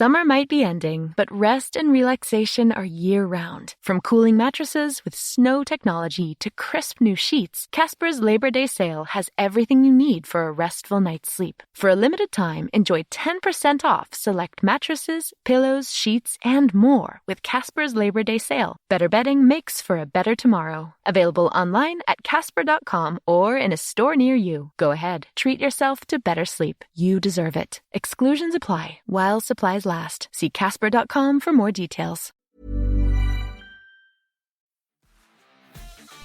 Summer might be ending, but rest and relaxation are year-round. From cooling mattresses with snow technology to crisp new sheets, Casper's Labor Day sale has everything you need for a restful night's sleep. For a limited time, enjoy 10% off select mattresses, pillows, sheets, and more with Casper's Labor Day sale. Better bedding makes for a better tomorrow. Available online at casper.com or in a store near you. Go ahead, treat yourself to better sleep. You deserve it. Exclusions apply while supplies last. See casper.com for more details.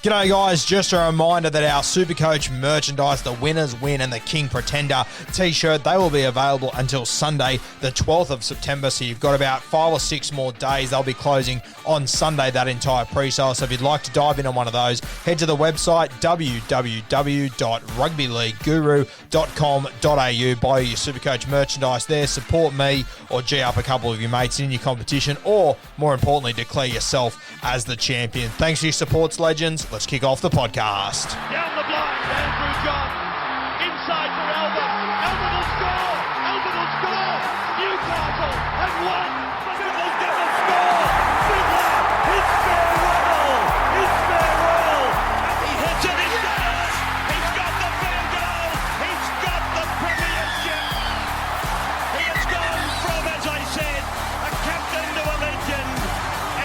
G'day guys, just a reminder that our Supercoach merchandise, the Winners Win and the King Pretender t-shirt, they will be available until Sunday, the 12th of September, so you've got about 5 or 6 more days. They'll be closing on Sunday, that entire pre-sale, so if you'd like to dive in on one of those, head to the website www.rugbyleagueguru.com.au, buy your Supercoach merchandise there, support me or G up a couple of your mates in your competition, or more importantly, declare yourself as the champion. Thanks for your supports, legends. Let's kick off the podcast. Down the blind, Andrew John. Inside for Albert. Albert will score. Albert will score. Newcastle have won. Fiddler's going to score. Fiddler, his farewell. His farewell. And he hits it. He's got it. He's got the field goal. He's got the premiership. He has gone from, as I said, a captain to a legend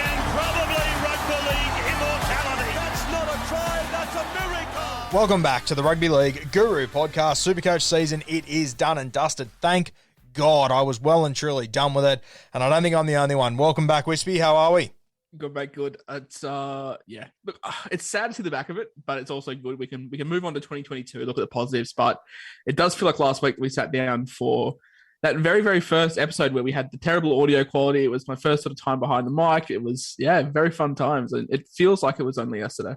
and probably rugby league immortality. Not a try, that's a miracle. Welcome back to the Rugby League Guru podcast. Supercoach season, it is done and dusted. Thank God, I was well and truly done with it, and I don't think I'm the only one. Welcome back, Wispy. How are we? Good, mate. Good. It's yeah. Look, it's sad to see the back of it, but it's also good. We can move on to 2022. Look at the positives, but it does feel like last week we sat down for that very, very first episode where we had the terrible audio quality. It was my first sort of time behind the mic. It was, very fun times. And it feels like it was only yesterday.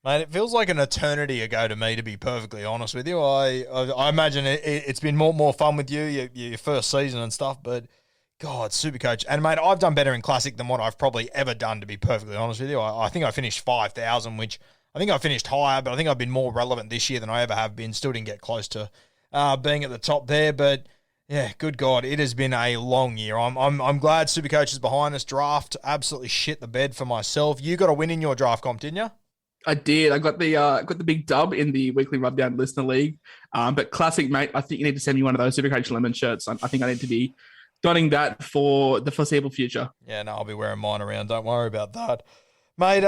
Mate, it feels like an eternity ago to me, to be perfectly honest with you. I imagine it's been more fun with you, your first season and stuff, but God, Supercoach. And, mate, I've done better in Classic than what I've probably ever done, to be perfectly honest with you. I think I finished 5,000, which I think I finished higher, but I think I've been more relevant this year than I ever have been. Still didn't get close to being at the top there, but yeah, good God, it has been a long year. I'm glad Supercoach is behind us. Draft absolutely shit the bed for myself. You got a win in your draft comp, didn't you? I did. I got the big dub in the weekly Rubdown Listener League. But Classic, mate, I think you need to send me one of those Supercoach Lemon shirts. I think I need to be donning that for the foreseeable future. Yeah, no, I'll be wearing mine around. Don't worry about that. Mate,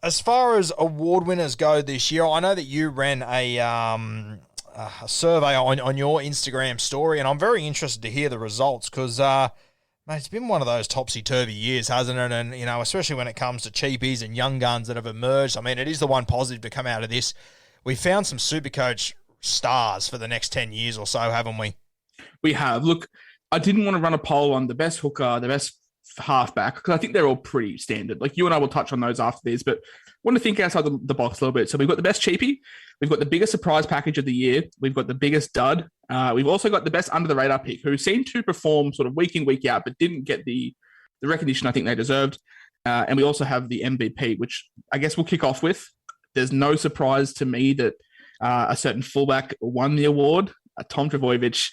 as far as award winners go this year, I know that you ran a survey on your Instagram story, and I'm very interested to hear the results because, mate, it's been one of those topsy-turvy years, hasn't it? And, you know, especially when it comes to cheapies and young guns that have emerged. I mean, it is the one positive to come out of this. We found some Supercoach stars for the next 10 years or so, haven't we? We have. Look, I didn't want to run a poll on the best hooker, the best halfback, because I think they're all pretty standard. Like, you and I will touch on those after this, but I want to think outside the box a little bit. So we've got the best cheapie. We've got the biggest surprise package of the year. We've got the biggest dud. We've also got the best under-the-radar pick, who seemed to perform sort of week in, week out, but didn't get the recognition I think they deserved. And we also have the MVP, which I guess we'll kick off with. There's no surprise to me that a certain fullback won the award, Tom Trbojevic,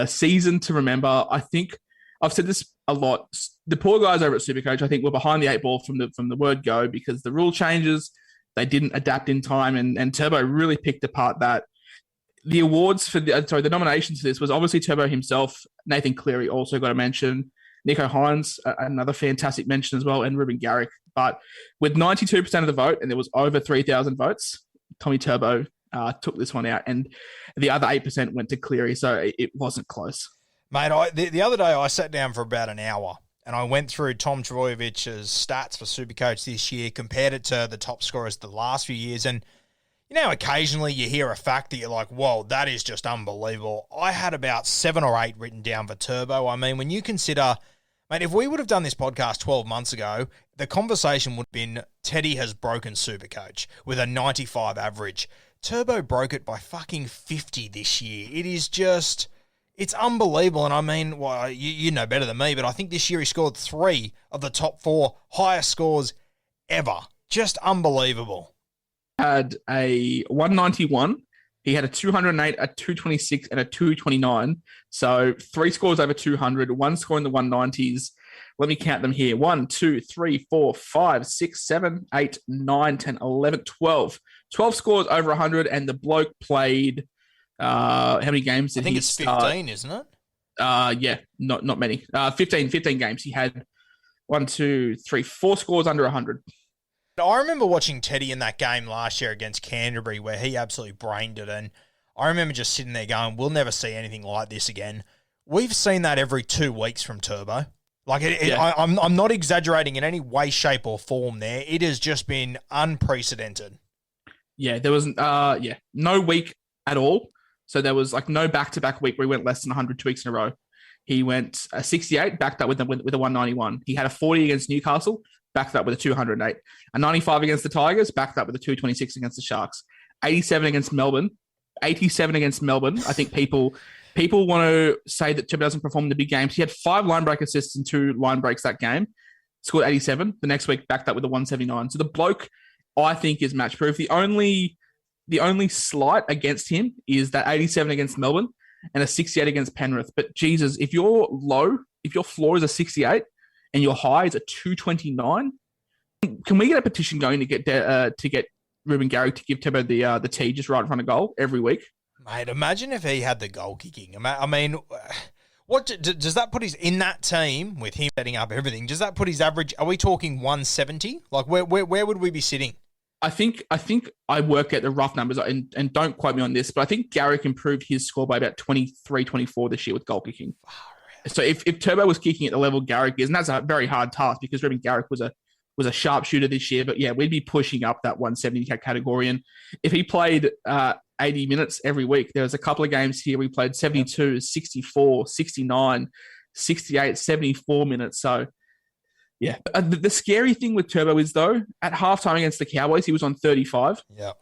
season to remember. I think I've said this a lot. The poor guys over at Supercoach, I think, were behind the 8 ball from the word go because the rule changes, they didn't adapt in time, and Turbo really picked apart that. The awards for the nominations for this was obviously Turbo himself. Nathan Cleary also got a mention. Nico Hines, another fantastic mention as well, and Ruben Garrick. But with 92% of the vote, and there was over 3,000 votes, Tommy Turbo took this one out, and the other 8% went to Cleary, so it wasn't close. Mate, the other day I sat down for about an hour and I went through Tom Trbojevich's stats for Supercoach this year, compared it to the top scorers the last few years, and you know, occasionally you hear a fact that you're like, whoa, that is just unbelievable. I had about 7 or 8 written down for Turbo. I mean, when you consider, mate, if we would have done this podcast 12 months ago, the conversation would have been Teddy has broken Supercoach with a 95 average. Turbo broke it by fucking 50 this year. It is just, it's unbelievable. And I mean, well, you know better than me, but I think this year he scored 3 of the top 4 highest scores ever. Just unbelievable. Had a 191. He had a 208, a 226, and a 229. So 3 scores over 200, 1 score in the 190s. Let me count them here. 1, 2, 3, 4, 5, 6, 7, 8, 9, 10, 11, 12. 12 scores over 100, and the bloke played, how many games did he I think it's 15, isn't it? Yeah, not many. 15 games. He had 1, 2, 3, 4 scores under 100. I remember watching Teddy in that game last year against Canterbury where he absolutely brained it, and I remember just sitting there going, we'll never see anything like this again. We've seen that every 2 weeks from Turbo. Like, I'm not exaggerating in any way, shape, or form there. It has just been unprecedented. Yeah, there was no week at all. So there was like no back-to-back week where he went less than 100 2 weeks in a row. He went a 68, backed up with a 191. He had a 40 against Newcastle, backed up with a 208. A 95 against the Tigers, backed up with a 226 against the Sharks. 87 against Melbourne. 87 against Melbourne. I think people want to say that Turbo doesn't perform in the big games. He had 5 line break assists and 2 line breaks that game. Scored 87. The next week, backed up with a 179. So the bloke, I think, is match proof. The only slight against him is that 87 against Melbourne and a 68 against Penrith. But Jesus, if your floor is a 68 and your high is a 229, can we get a petition going to get Ruben Garrick to give Turbo the tee just right in front of goal every week? Mate, imagine if he had the goal kicking. I mean, what does that put his in that team with him setting up everything? Does that put his average? Are we talking 170? Like where would we be sitting? I think I work at the rough numbers, and don't quote me on this, but I think Garrick improved his score by about 23, 24 this year with goal kicking. So if Turbo was kicking at the level Garrick is, and that's a very hard task because Ruben Garrick was a sharpshooter this year, but yeah, we'd be pushing up that 170 category. And if he played 80 minutes every week, there was a couple of games here we played 72, 64, 69, 68, 74 minutes. So yeah. The scary thing with Turbo is, though, at halftime against the Cowboys, he was on 35. Yeah.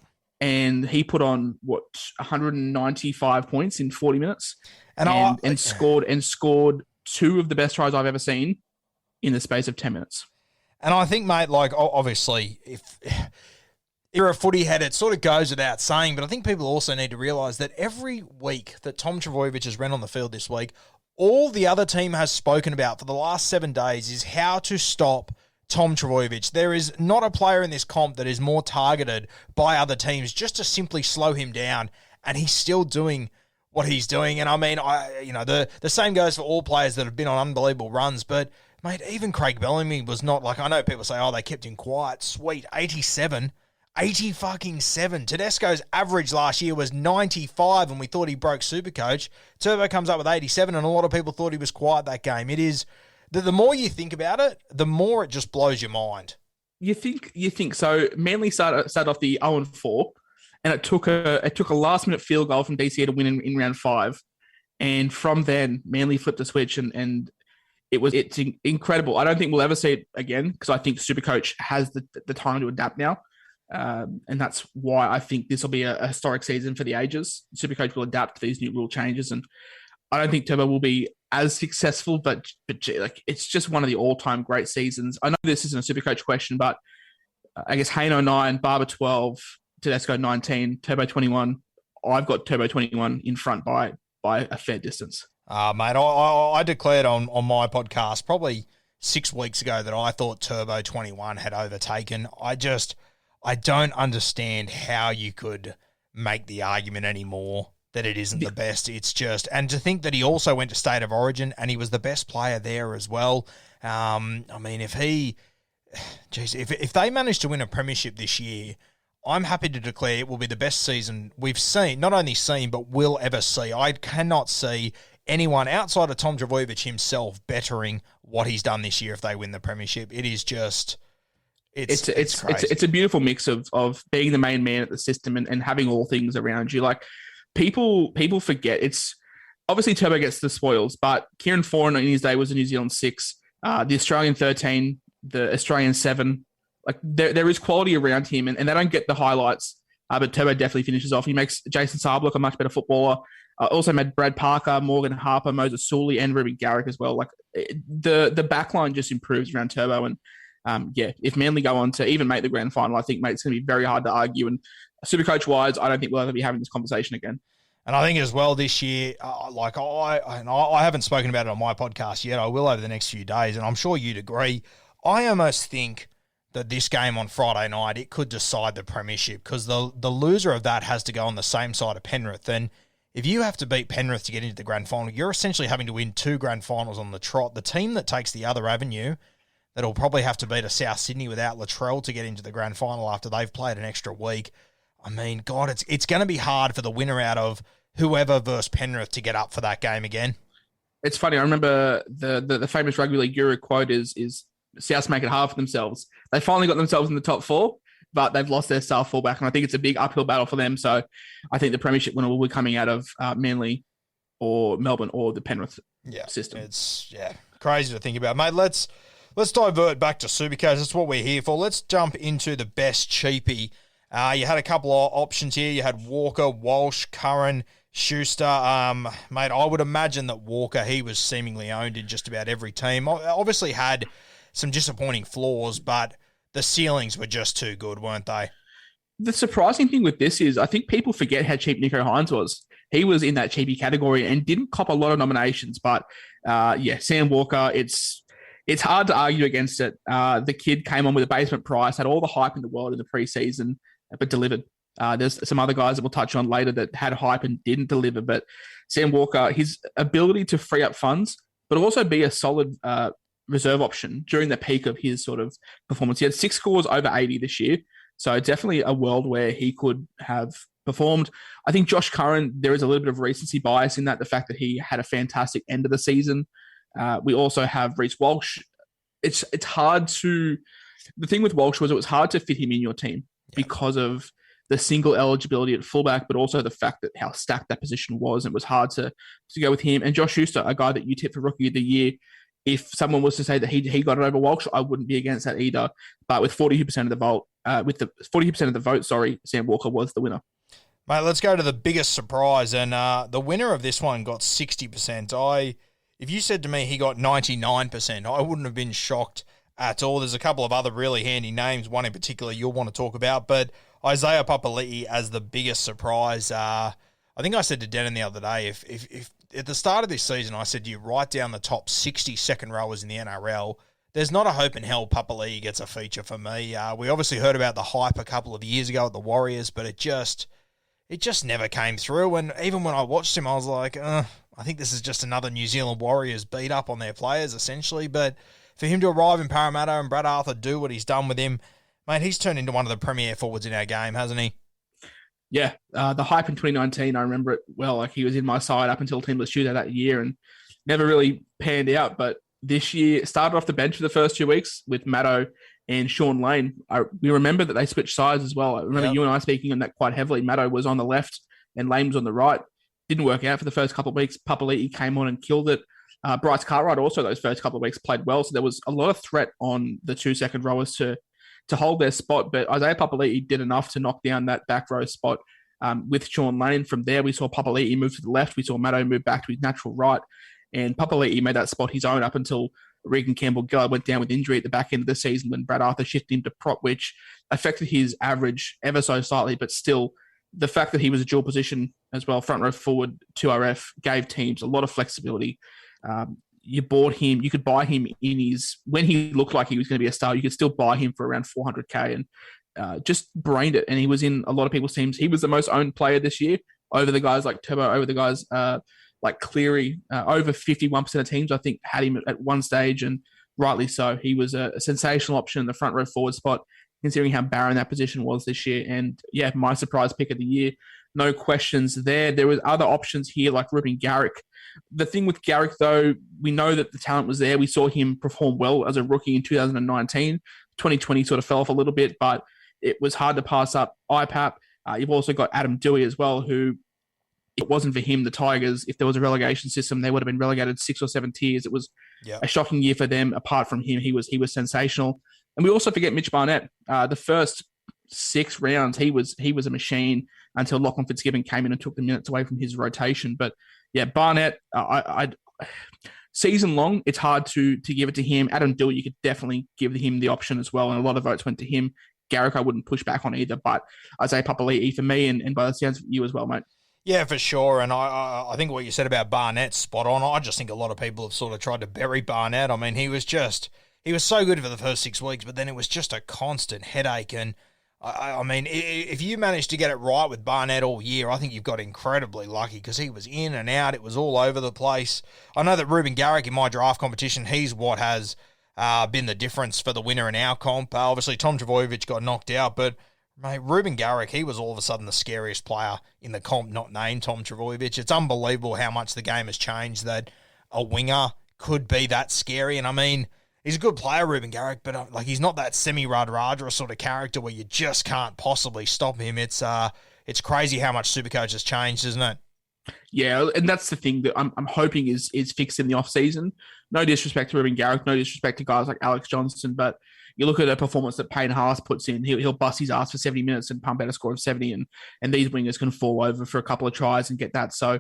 And he put on, 195 points in 40 minutes. And scored 2 of the best tries I've ever seen in the space of 10 minutes. And I think, mate, like, obviously, if you're a footy head, it sort of goes without saying, but I think people also need to realise that every week that Tom Trbojevic has ran on the field this week, all the other team has spoken about for the last 7 days is how to stop Tom Trbojevic. There is not a player in this comp that is more targeted by other teams just to simply slow him down, and he's still doing what he's doing. And I mean, the same goes for all players that have been on unbelievable runs, but mate, even Craig Bellamy was not like, I know people say, oh, they kept him quiet. Sweet, 87. 80-7. Tedesco's average last year was 95, and we thought he broke Supercoach. Turbo comes up with 87, and a lot of people thought he was quiet that game. It is, the more you think about it, the more it just blows your mind. You think so. Manly started off the 0-4, and it took a last-minute field goal from DCA to win in round 5. And from then, Manly flipped the switch, and it's incredible. I don't think we'll ever see it again because I think Supercoach has the time to adapt now. And that's why I think this will be a historic season for the ages. Supercoach will adapt to these new rule changes, and I don't think Turbo will be as successful, but like it's just one of the all-time great seasons. I know this isn't a Supercoach question, but I guess Hayno 9, Barber 12, Tedesco 19, Turbo 21. I've got Turbo 21 in front by a fair distance. Mate, I declared on my podcast probably 6 weeks ago that I thought Turbo 21 had overtaken. I don't understand how you could make the argument anymore that it isn't the best. It's just, and to think that he also went to State of Origin and he was the best player there as well. I mean, if they manage to win a premiership this year, I'm happy to declare it will be the best season we've seen, not only seen, but will ever see. I cannot see anyone outside of Tom Trbojevic himself bettering what he's done this year if they win the premiership. It is just... It's a beautiful mix of being the main man at the system and having all things around you. Like people forget it's obviously Turbo gets the spoils, but Kieran Foran in his day was a New Zealand 6, the Australian 13, the Australian 7. Like there is quality around him and they don't get the highlights, but Turbo definitely finishes off. He makes Jason Saab look a much better footballer. Also made Brad Parker, Morgan Harper, Moses Sully, and Ruben Garrick as well. Like the backline just improves around Turbo and. If Manly go on to even make the grand final, I think, mate, it's going to be very hard to argue. And Supercoach wise, I don't think we'll ever be having this conversation again. And I think as well this year, I haven't spoken about it on my podcast yet. I will over the next few days, and I'm sure you'd agree. I almost think that this game on Friday night, it could decide the premiership, because the loser of that has to go on the same side of Penrith. And if you have to beat Penrith to get into the grand final, you're essentially having to win 2 grand finals on the trot. The team that takes the other avenue, that'll probably have to beat a South Sydney without Latrell to get into the grand final after they've played an extra week. I mean, God, it's going to be hard for the winner out of whoever versus Penrith to get up for that game again. It's funny. I remember the famous rugby league guru quote is Souths make it hard for themselves. They finally got themselves in the top 4, but they've lost their star fullback, and I think it's a big uphill battle for them. So I think the premiership winner will be coming out of Manly or Melbourne or the Penrith system. It's crazy to think about, mate. Let's divert back to Supercoach. That's what we're here for. Let's jump into the best cheapie. You had a couple of options here. You had Walker, Walsh, Curran, Schuster. Mate, I would imagine that Walker, he was seemingly owned in just about every team. Obviously had some disappointing flaws, but the ceilings were just too good, weren't they? The surprising thing with this is I think people forget how cheap Nicho Hynes was. He was in that cheapie category and didn't cop a lot of nominations, but Sam Walker, it's hard to argue against it. The kid came on with a basement price, had all the hype in the world in the preseason, but delivered. There's some other guys that we'll touch on later that had hype and didn't deliver, but Sam Walker, his ability to free up funds, but also be a solid reserve option during the peak of his sort of performance. He had 6 scores over 80 this year, so definitely a world where he could have performed. I think Josh Curran, there is a little bit of recency bias in that, the fact that he had a fantastic end of the season. We also have Reece Walsh. It's hard to... The thing with Walsh was it was hard to fit him in your team because of the single eligibility at fullback, but also the fact that how stacked that position was. It was hard to go with him. And Josh Schuster, a guy that you tipped for Rookie of the Year, if someone was to say that he got it over Walsh, I wouldn't be against that either. But with 42% of the vote, Sam Walker was the winner. Mate, let's go to the biggest surprise. And the winner of this one got 60%. If you said to me he got 99%, I wouldn't have been shocked at all. There's a couple of other really handy names, one in particular you'll want to talk about, but Isaiah Papali'i as the biggest surprise. I think I said to Denon the other day, if at the start of this season I said you write down the top 60 second rowers in the NRL, there's not a hope in hell Papali'i gets a feature for me. We obviously heard about the hype a couple of years ago at the Warriors, but it just never came through. And even when I watched him, I was like, I think this is just another New Zealand Warriors beat up on their players, essentially. But for him to arrive in Parramatta and Brad Arthur do what he's done with him, mate, he's turned into one of the premier forwards in our game, hasn't he? Yeah, the hype in 2019, I remember it well. Like, he was in my side up until Teamless Tuesday that year and never really panned out. But this year, started off the bench for the first 2 weeks with Matto and Sean Lane. We remember that they switched sides as well. I remember you and I speaking on that quite heavily. Matto was on the left and Lane was on the right. Didn't work out for the first couple of weeks. Papali'i came on and killed it. Bryce Cartwright also those first couple of weeks played well. So there was a lot of threat on the 2 second rowers to hold their spot. But Isaiah Papali'i did enough to knock down that back row spot with Sean Lane. From there, we saw Papali'i move to the left. We saw Matto move back to his natural right. And Papali'i made that spot his own up until Regan Campbell-Gillard went down with injury at the back end of the season when Brad Arthur shifted him to prop, which affected his average ever so slightly. But still, the fact that he was a dual position as well, front row forward, 2RF, gave teams a lot of flexibility. You bought him, you could buy him when he looked like he was going to be a star, you could still buy him for around $400K and just brained it. And he was in a lot of people's teams. He was the most owned player this year over the guys like Turbo, over the guys like Cleary. Over 51% of teams, I think, had him at one stage, and rightly so. He was a sensational option in the front row forward spot, considering how barren that position was this year. And yeah, my surprise pick of the year. No questions there. There was other options here like Ruben Garrick. The thing with Garrick, though, we know that the talent was there. We saw him perform well as a rookie in 2019. 2020 sort of fell off a little bit, but it was hard to pass up IPAP. You've also got Adam Dewey as well, who, if it wasn't for him, the Tigers, if there was a relegation system, they would have been relegated 6 or 7 tiers. It was a shocking year for them. Apart from him, he was sensational. And we also forget Mitch Barnett. The first 6 rounds, he was a machine until Lachlan Fitzgibbon came in and took the minutes away from his rotation. But yeah, Barnett, season long, it's hard to give it to him. Adam Dewey, you could definitely give him the option as well, and a lot of votes went to him. Garrick I wouldn't push back on either, but Isaiah Papali'i for me, and by the sounds of you as well, mate. Yeah, for sure. And I think what you said about Barnett's spot on. I just think a lot of people have sort of tried to bury Barnett. I mean, he was so good for the first 6 weeks, but then it was just a constant headache. And I mean, if you managed to get it right with Barnett all year, I think you've got incredibly lucky because he was in and out. It was all over the place. I know that Ruben Garrick in my draft competition, he's what has been the difference for the winner in our comp. Obviously, Tom Trbojevic got knocked out, but mate, Ruben Garrick, he was all of a sudden the scariest player in the comp not named Tom Trbojevic. It's unbelievable how much the game has changed that a winger could be that scary. And I mean, he's a good player, Ruben Garrick, but like he's not that semi-Radradra sort of character where you just can't possibly stop him. It's crazy how much Supercoach has changed, isn't it? Yeah, and that's the thing that I'm hoping is fixed in the off-season. No disrespect to Ruben Garrick, no disrespect to guys like Alex Johnston, but you look at a performance that Payne Haas puts in, he'll bust his ass for 70 minutes and pump out a score of 70, and these wingers can fall over for a couple of tries and get that. So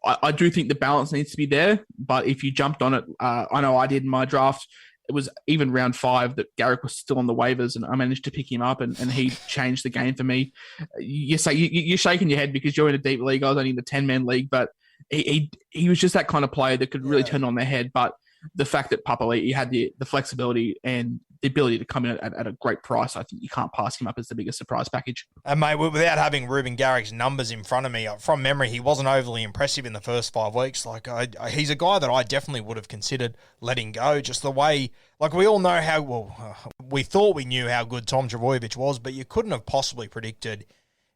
I do think the balance needs to be there, but if you jumped on it, I know I did in my draft, it was even round 5 that Garrick was still on the waivers, and I managed to pick him up, and he changed the game for me. You're shaking your head because you're in a deep league. I was only in the 10-man league, but he was just that kind of player that could really turn on their head. But the fact that Papali'i had the flexibility and the ability to come in at a great price, I think you can't pass him up as the biggest surprise package. And mate, without having Ruben Garrick's numbers in front of me, from memory, he wasn't overly impressive in the first 5 weeks. Like he's a guy that I definitely would have considered letting go. Just the way, like we all know we thought we knew how good Tom Trbojevic was, but you couldn't have possibly predicted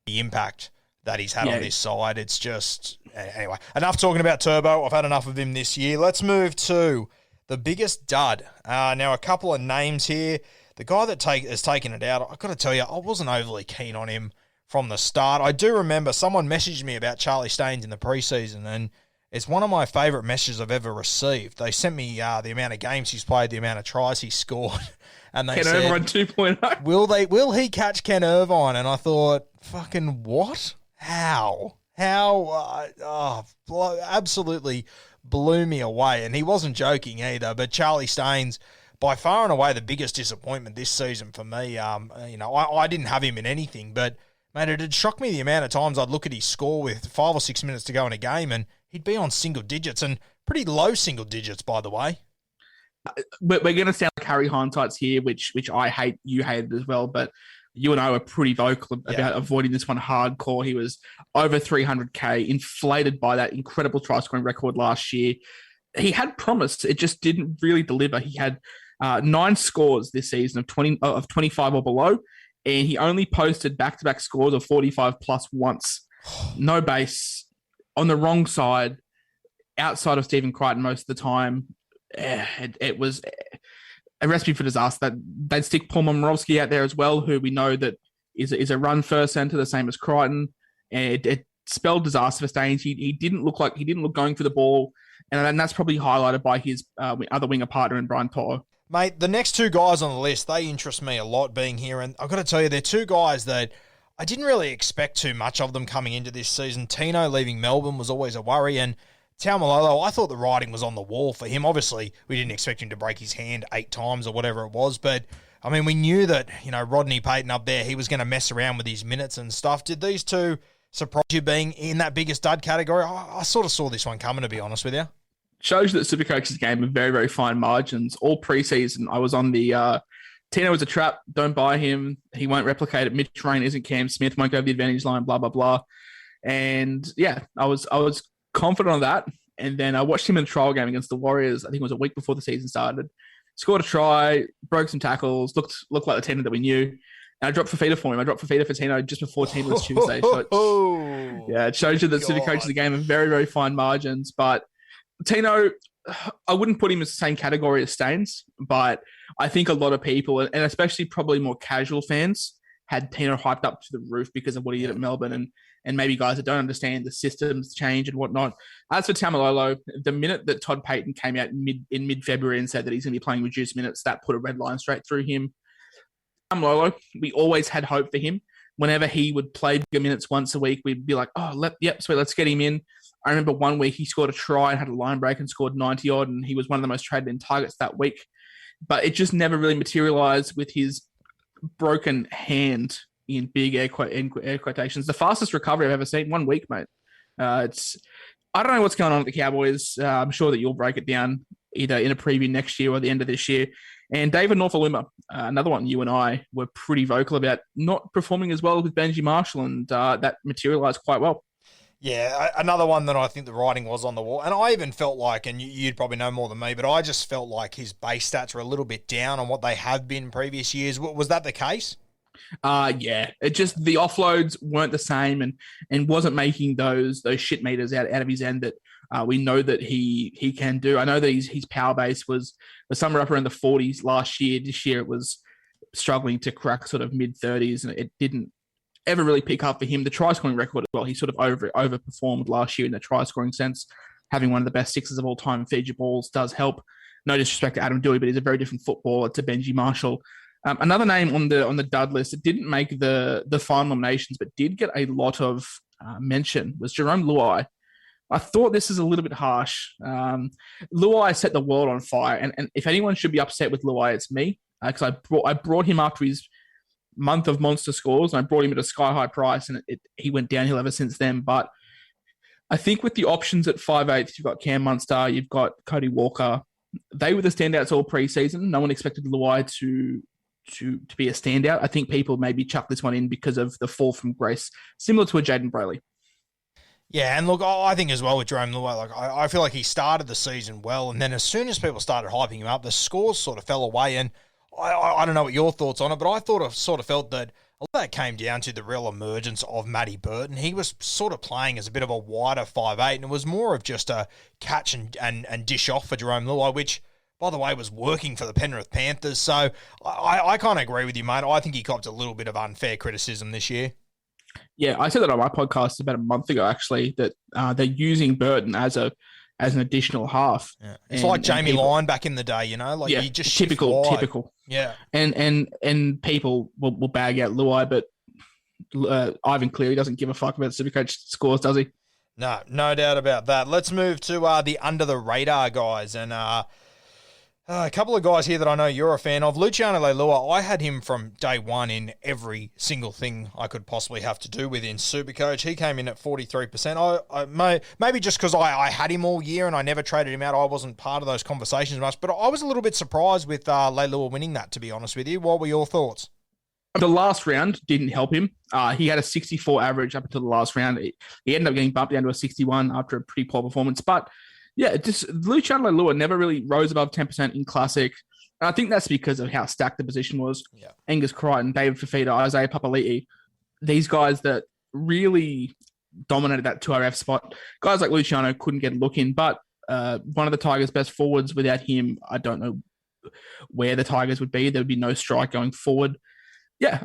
the impact that he's had on this side. It's just, anyway, enough talking about Turbo. I've had enough of him this year. Let's move to the biggest dud. Now, a couple of names here. The guy that has taken it out, I've got to tell you, I wasn't overly keen on him from the start. I do remember someone messaged me about Charlie Staines in the preseason, and it's one of my favourite messages I've ever received. They sent me the amount of games he's played, the amount of tries he's scored, and they said, Irvine 2.0. Will he catch Ken Irvine? And I thought, fucking what? How? Absolutely blew me away. And he wasn't joking either, but Charlie Staines, by far and away the biggest disappointment this season for me. I didn't have him in anything, but mate, it had shocked me the amount of times I'd look at his score with 5 or 6 minutes to go in a game and he'd be on single digits, and pretty low single digits, by the way. We're going to sound like Harry Hindsights here, which I hate, you hated as well, but you and I were pretty vocal about avoiding this one hardcore. He was over 300K, inflated by that incredible try-scoring record last year. He had promise. It just didn't really deliver. He had 9 scores this season of 25 or below, and he only posted back-to-back scores of 45 plus once. No base, on the wrong side, outside of Stephen Crichton most of the time. It was a recipe for disaster. They'd stick Paul Momorowski out there as well, who we know that is a run-first centre, the same as Crichton. And it spelled disaster for Staines. He didn't look going for the ball, and that's probably highlighted by his other winger partner in Brian Toto. Mate, the next 2 guys on the list, they interest me a lot being here, and I've got to tell you, they're 2 guys that I didn't really expect too much of them coming into this season. Tino leaving Melbourne was always a worry, and Taumalolo, I thought the writing was on the wall for him. Obviously, we didn't expect him to break his hand 8 times or whatever it was, but I mean, we knew that, Rodney Payton up there, he was going to mess around with his minutes and stuff. Did these 2 surprise you being in that biggest dud category? I sort of saw this one coming, to be honest with you. Shows you that Supercoach's game of very, very fine margins. All preseason, I was on the Tino was a trap. Don't buy him. He won't replicate it. Mitch Rain isn't Cam Smith. Won't go over the advantage line. Blah blah blah. And yeah, I was confident on that. And then I watched him in a trial game against the Warriors. I think it was a week before the season started. Scored a try, broke some tackles, looked like the Tino that we knew. And I dropped Fafita for him. I dropped Fafita for Tino just before Tino's Tuesday. So it shows you that Supercoach is a game of very, very fine margins. But Tino, I wouldn't put him in the same category as Staines, but I think a lot of people, and especially probably more casual fans, had Tino hyped up to the roof because of what he did at Melbourne, and maybe guys that don't understand the systems change and whatnot. As for Taumalolo, the minute that Todd Payton came out in mid-February and said that he's going to be playing reduced minutes, that put a red line straight through him. Taumalolo, we always had hope for him. Whenever he would play bigger minutes once a week, we'd be like, sweet, let's get him in. I remember one week he scored a try and had a line break and scored 90-odd, and he was one of the most traded in targets that week. But it just never really materialized with his broken hand in big air quotations. The fastest recovery I've ever seen, 1 week, mate. I don't know what's going on at the Cowboys. I'm sure that you'll break it down either in a preview next year or the end of this year. And David Norfolima, another one you and I were pretty vocal about not performing as well with Benji Marshall, and that materialised quite well. Yeah, another one that I think the writing was on the wall. And I even felt like, and you'd probably know more than me, but I just felt like his base stats were a little bit down on what they have been previous years. Was that the case? Yeah. It just, the offloads weren't the same and wasn't making those shit meters out of his end that we know that he can do. I know that his power base was somewhere up around the 40s last year. This year it was struggling to crack sort of mid-30s, and it didn't ever really pick up for him. The try-scoring record as well, he sort of overperformed last year in the try-scoring sense. Having one of the best sixes of all time in feature balls does help. No disrespect to Adam Dewey, but he's a very different footballer to Benji Marshall. Another name on the dud list that didn't make the final nominations but did get a lot of mention was Jerome Luai. I thought this is a little bit harsh. Luai set the world on fire, and if anyone should be upset with Luai, it's me, because I brought him after his month of monster scores, and I brought him at a sky-high price, and he went downhill ever since then. But I think with the options at 5/8, you've got Cam Munster, you've got Cody Walker. They were the standouts all pre-season. No one expected Luai to be a standout. I think people maybe chuck this one in because of the fall from grace, similar to a Jaden Braley. Yeah, and look, I think as well with Jerome Luai, like I feel like he started the season well, and then as soon as people started hyping him up, the scores sort of fell away. And I don't know what your thoughts on it, but I sort of felt that a lot of that came down to the real emergence of Matty Burton. He was sort of playing as a bit of a wider 5'8", and it was more of just a catch and dish off for Jerome Luai, which, by the way, was working for the Penrith Panthers. So I kind of agree with you, mate. I think he copped a little bit of unfair criticism this year. Yeah, I said that on my podcast about a month ago, actually, that they're using Burton as an additional half. Yeah. It's like Jamie Lyon back in the day, you know? Like, yeah, he just typical. Yeah. And people will bag out Luai, but Ivan Cleary doesn't give a fuck about Supercoach scores, does he? No doubt about that. Let's move to the under-the-radar guys. And a couple of guys here that I know you're a fan of. Luciano Leilua, I had him from day one in every single thing I could possibly have to do with in Supercoach. He came in at 43%. Maybe just because I had him all year and I never traded him out, I wasn't part of those conversations much. But I was a little bit surprised with Leilua winning that, to be honest with you. What were your thoughts? The last round didn't help him. He had a 64 average up until the last round. He ended up getting bumped down to a 61 after a pretty poor performance. But yeah, just Luciano Leilua never really rose above 10% in Classic. And I think that's because of how stacked the position was. Yeah. Angus Crichton, David Fafita, Isaiah Papali'i, these guys that really dominated that 2RF spot. Guys like Luciano couldn't get a look in, but one of the Tigers' best forwards. Without him, I don't know where the Tigers would be. There would be no strike going forward. Yeah,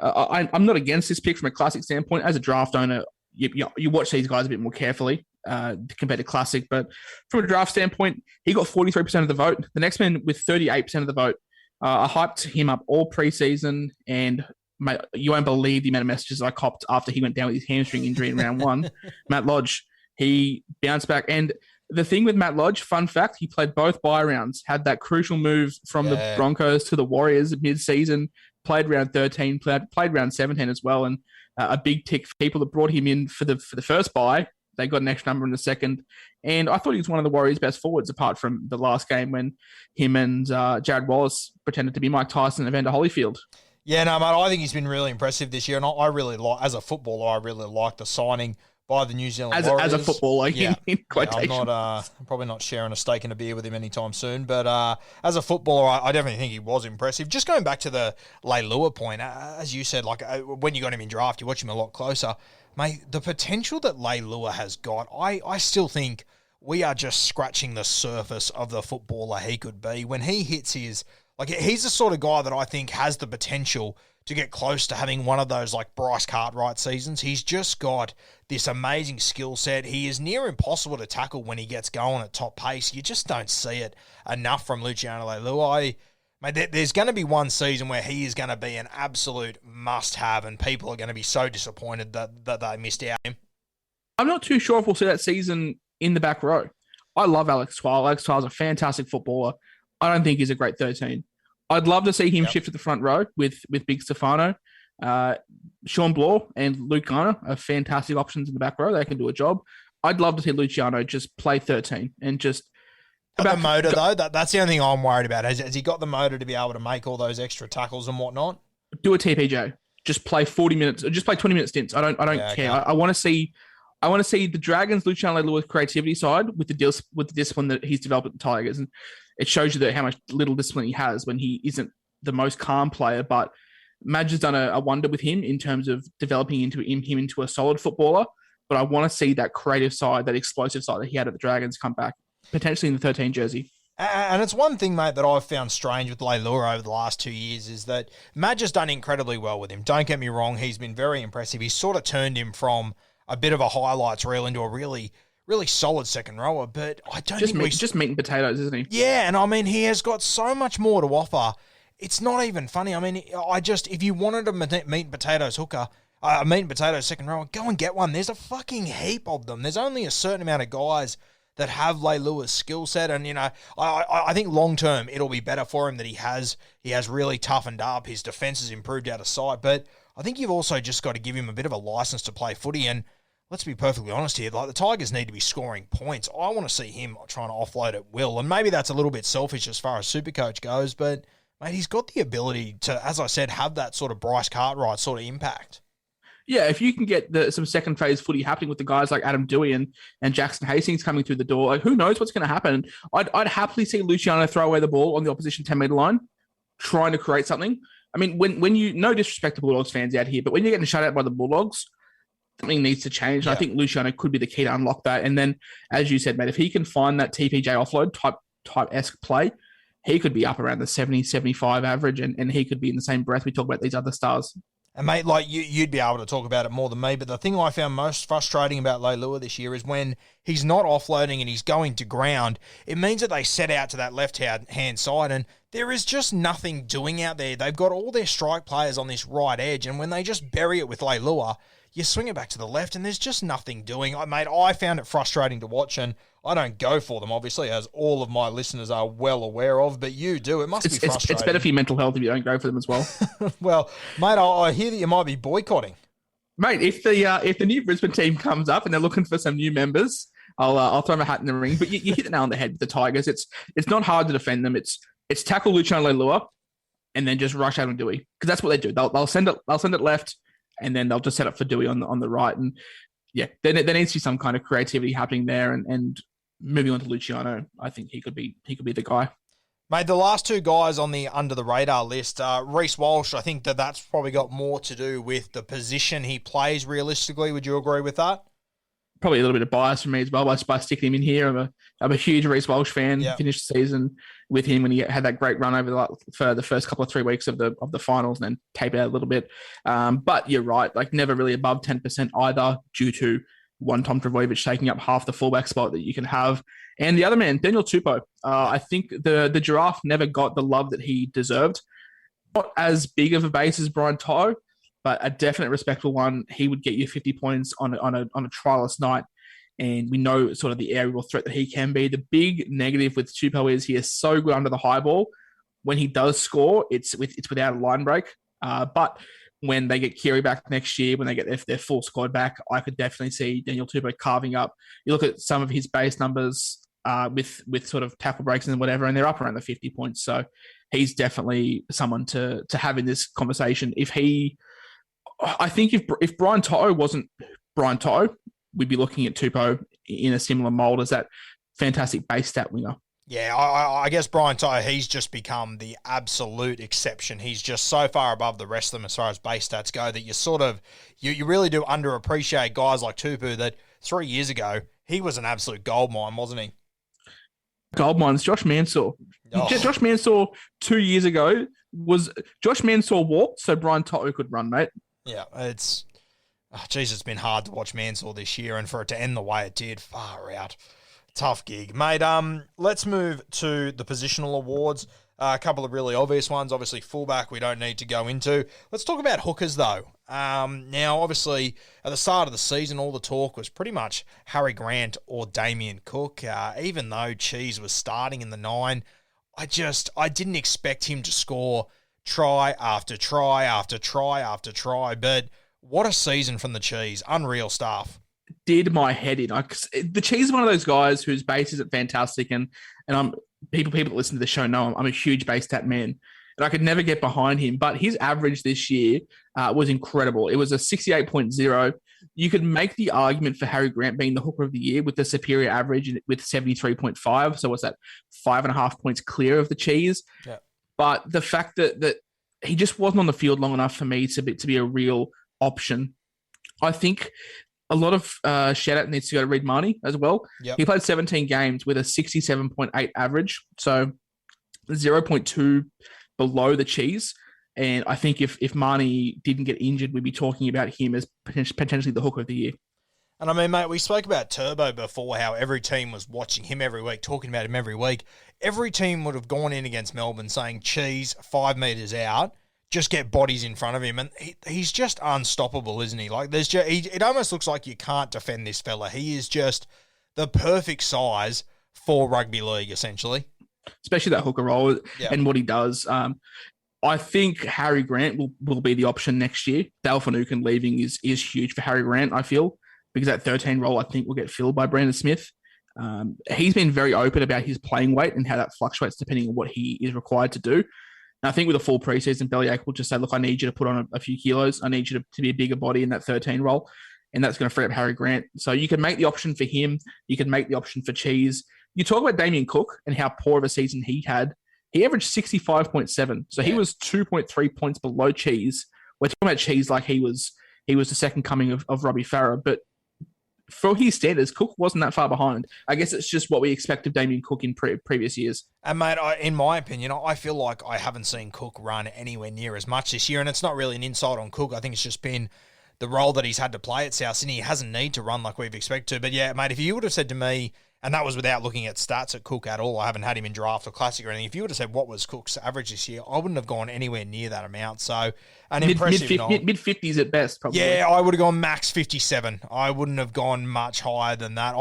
I'm not against this pick from a Classic standpoint. As a draft owner, you watch these guys a bit more carefully compared to Classic. But from a draft standpoint, he got 43% of the vote. The next man with 38% of the vote. I hyped him up all preseason, and mate, you won't believe the amount of messages I copped after he went down with his hamstring injury in round one. Matt Lodge, he bounced back. And the thing with Matt Lodge, fun fact, he played both bye rounds, had that crucial move from the Broncos to the Warriors mid-season, played round 13, played round 17 as well, and a big tick for people that brought him in for the first bye. They got an extra number in the second. And I thought he was one of the Warriors' best forwards, apart from the last game when him and Jared Wallace pretended to be Mike Tyson and Evander Holyfield. Yeah, no, mate, I think he's been really impressive this year. And I really like, as a footballer, I really like the signing by the New Zealand Warriors. As a footballer, in quotation. I'm probably not sharing a steak and a beer with him anytime soon. But as a footballer, I definitely think he was impressive. Just going back to the Leilua point, as you said, like when you got him in draft, you watch him a lot closer. Mate, the potential that Leilua has got, I still think we are just scratching the surface of the footballer he could be. When he hits his, like, he's the sort of guy that I think has the potential to get close to having one of those, like, Bryce Cartwright seasons. He's just got this amazing skill set. He is near impossible to tackle when he gets going at top pace. You just don't see it enough from Luciano Leilua. Mate, there's going to be one season where he is going to be an absolute must-have, and people are going to be so disappointed that they missed out on him. I'm not too sure if we'll see that season in the back row. I love Alex Twal. Alex Twal's a fantastic footballer. I don't think he's a great 13. I'd love to see him shift to the front row with Big Stefano. Sean Bloor and Luke Garner are fantastic options in the back row. They can do a job. I'd love to see Luciano just play 13 and just... The motor, though, that's the only thing I'm worried about. Has he got the motor to be able to make all those extra tackles and whatnot? Do a TPJ. Just play 40 minutes, or just play 20-minute stints. I don't care. Okay. I want to see the Dragons, Luciano Leilua creativity side with the discipline that he's developed at the Tigers, and it shows you that how much little discipline he has when he isn't the most calm player. But Madge has done a wonder with him in terms of developing him into a solid footballer. But I want to see that creative side, that explosive side that he had at the Dragons come back, potentially in the 13 jersey. And it's one thing, mate, that I've found strange with Leilua over the last 2 years is that Madge has done incredibly well with him. Don't get me wrong, he's been very impressive. He's sort of turned him from a bit of a highlights reel into a really, really solid second rower, but I don't think just meat and potatoes, isn't he? Yeah, and I mean, he has got so much more to offer. It's not even funny. I mean, if you wanted a meat and potatoes hooker, a meat and potatoes second rower, go and get one. There's a fucking heap of them. There's only a certain amount of guys that have Leilua's skill set, and I think long term it'll be better for him that he has really toughened up. His defense has improved out of sight, but I think you've also just got to give him a bit of a license to play footy. And let's be perfectly honest here, like the Tigers need to be scoring points. I want to see him trying to offload at will, and maybe that's a little bit selfish as far as Supercoach goes, but mate, he's got the ability to, as I said, have that sort of Bryce Cartwright sort of impact. Yeah, if you can get some second phase footy happening with the guys like Adam Dewey and Jackson Hastings coming through the door, like who knows what's going to happen? I'd happily see Luciano throw away the ball on the opposition 10-meter line, trying to create something. I mean, when you, no disrespect to Bulldogs fans out here, but when you're getting shut out by the Bulldogs, something needs to change. Yeah. And I think Luciano could be the key to unlock that. And then, as you said, mate, if he can find that TPJ offload type-esque play, he could be up around the 70, 75 average, and he could be in the same breath we talk about these other stars. And mate, like you'd be able to talk about it more than me, but the thing I found most frustrating about Leilua this year is when he's not offloading and he's going to ground, it means that they set out to that left-hand side and there is just nothing doing out there. They've got all their strike players on this right edge, and when they just bury it with Leilua, you swing it back to the left and there's just nothing doing. Mate, I found it frustrating to watch, and I don't go for them, obviously, as all of my listeners are well aware of, but you do. It must be frustrating. It's better for your mental health if you don't go for them as well. Well, mate, I hear that you might be boycotting. Mate, if the new Brisbane team comes up and they're looking for some new members, I'll throw my hat in the ring. But you hit the nail on the head with the Tigers. It's not hard to defend them. It's tackle Luciano Leilua and then just rush Adam Dewey, because that's what they do. They'll send it left, and then they'll just set up for Dewey on the right. And yeah, there needs to be some kind of creativity happening there. And moving on to Luciano, I think he could be the guy. Mate, the last two guys on the under the radar list, Reece Walsh, I think that's probably got more to do with the position he plays realistically. Would you agree with that? Probably a little bit of bias from me as well by sticking him in here. I'm a huge Reece Walsh fan. Yep. Finished the season with him when he had that great run for the first couple of 3 weeks of the finals, and then tape out a little bit. But you're right, like never really above 10% either, due to one Tom Trbojevic taking up half the fullback spot that you can have, and the other man, Daniel Tupou. I think the Giraffe never got the love that he deserved. Not as big of a base as Brian To'o, but a definite respectable one. He would get you 50 points on a trialist night, and we know sort of the aerial threat that he can be. The big negative with Tupou is he is so good under the high ball. When he does score, it's without a line break. But when they get Keary back next year, when they get their full squad back, I could definitely see Daniel Tupou carving up. You look at some of his base numbers with sort of tackle breaks and whatever, and they're up around the 50 points. So he's definitely someone to have in this conversation. I think if Brian To'o wasn't Brian To'o, we'd be looking at Tupou in a similar mould as that fantastic base stat winger. Yeah, I guess Brian To'o, he's just become the absolute exception. He's just so far above the rest of them as far as base stats go that you really do underappreciate guys like Tupou that 3 years ago, he was an absolute goldmine, wasn't he? Goldmines, Josh Mansour. Oh. Josh Mansour 2 years ago Josh Mansour walked so Brian To'o could run, mate. Yeah, it's been hard to watch Mansour this year, and for it to end the way it did, far out. Tough gig. Mate, let's move to the positional awards. A couple of really obvious ones. Obviously, fullback we don't need to go into. Let's talk about hookers, though. Now, obviously, at the start of the season, all the talk was pretty much Harry Grant or Damien Cook. Even though Cheese was starting in the 9, I didn't expect him to score try after try after try after try, but what a season from the Cheese. Unreal stuff. Did my head in. The Cheese is one of those guys whose base isn't fantastic, and I'm people that listen to the show know I'm a huge base stat man, and I could never get behind him. But his average this year was incredible. It was a 68.0. You could make the argument for Harry Grant being the hooker of the year with the superior average with 73.5. So what's that? 5.5 points clear of the Cheese. Yeah. But the fact that he just wasn't on the field long enough for me to be a real option. I think a lot of shout out needs to go to Reid Marnie as well. Yep. He played 17 games with a 67.8 average, so 0.2 below the Cheese. And I think if Marnie didn't get injured, we'd be talking about him as potentially the hooker of the year. And I mean, mate, we spoke about Turbo before, how every team was watching him every week, talking about him every week. Every team would have gone in against Melbourne saying, Cheese, 5 metres out, just get bodies in front of him. And he's just unstoppable, isn't he? Like, it almost looks like you can't defend this fella. He is just the perfect size for rugby league, essentially. Especially that hooker role and what he does. I think Harry Grant will be the option next year. Dale Finucane leaving is huge for Harry Grant, I feel, because that 13 role, I think, will get filled by Brandon Smith. He's been very open about his playing weight and how that fluctuates depending on what he is required to do. And I think with a full preseason, Bellyache will just say, look, I need you to put on a few kilos. I need you to be a bigger body in that 13 role. And that's going to free up Harry Grant. So you can make the option for him. You can make the option for Cheese. You talk about Damien Cook and how poor of a season he had. He averaged 65.7. So he was 2.3 points below Cheese. We're talking about Cheese like he was the second coming of Robbie Farah. But for his standards, Cook wasn't that far behind. I guess it's just what we expect of Damien Cook in previous years. And, mate, in my opinion, I feel like I haven't seen Cook run anywhere near as much this year. And it's not really an insight on Cook. I think it's just been the role that he's had to play at South Sydney. He hasn't need to run like we've expected to. But, yeah, mate, if you would have said to me, and that was without looking at stats at Cook at all, I haven't had him in draft or classic or anything. If you would have said what was Cook's average this year, I wouldn't have gone anywhere near that amount. So, an impressive mid-50s at best, probably. Yeah, I would have gone max 57. I wouldn't have gone much higher than that.